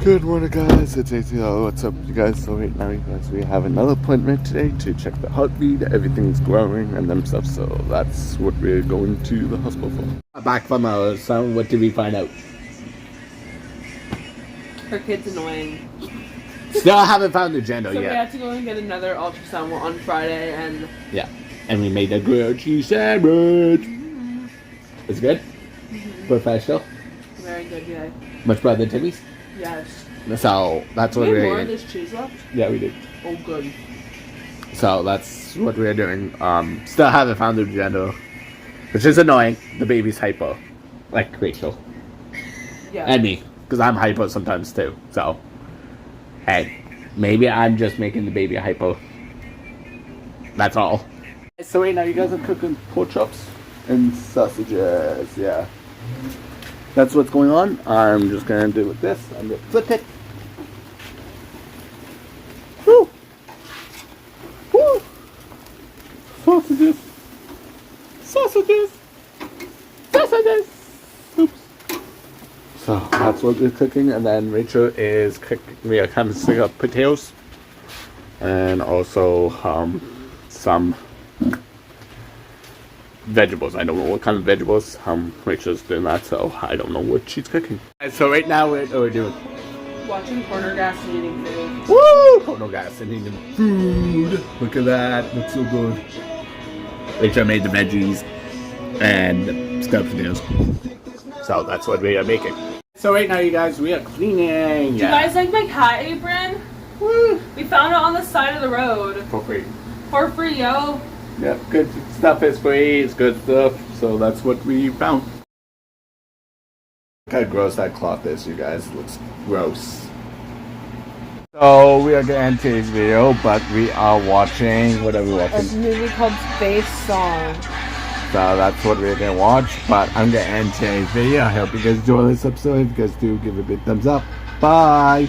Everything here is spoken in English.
Good morning, guys. It's ATL. What's up, you guys? So right now, you guys, we have another appointment today to check the heartbeat. Everything's growing and them stuff. So that's what we're going to the hospital for. Back from our son, what did we find out? Her kid's annoying. Still haven't found the gender So yet. we had to go and get another ultrasound on Friday, and Yeah, and we made a grilled cheese sandwich. It's good. Professional. very good, yeah. Much better than Timmy's. Yes. So that's what We we're have more of eating. this cheese left? Yeah, we did. Oh, good. So that's what we're doing. Still haven't found the gender, which is annoying. The baby's hypo, like Rachel Yeah. and me, because I'm hypo sometimes too. So, hey, maybe I'm just making the baby hypo. That's all. So right now, you guys are cooking pork chops and sausages. Yeah, that's what's going on. I'm just gonna do with this. I'm gonna flip it. Woo! Woo! Sausages! Sausages! Sausages! Oops. So that's what we're cooking, and then Rachel is cooking. We are cutting up potatoes, and also some vegetables. I don't know what kind of vegetables. Rachel's doing that, so I don't know what she's cooking. And so right now we're doing. Watching Corner Gas and eating food. Woo! Oh no, guys, I'm eating food. Look at that. Looks so good. Rachel made the veggies and stuffed potatoes. So that's what we are making. So right now, you guys, we are cleaning. Do you guys like my cat apron? Woo! We found it on the side of the road. For free. For free, yo. Yep, good stuff is free. It's good stuff. So that's what we found. Look how gross that cloth is, you guys. It looks gross. So we are getting today's video, but we are watching. What are we A watching? movie called Space Song. So that's what we're gonna watch. But I'm gonna end today's video. I hope you guys enjoy this episode. If you guys do, give it a big thumbs up. Bye.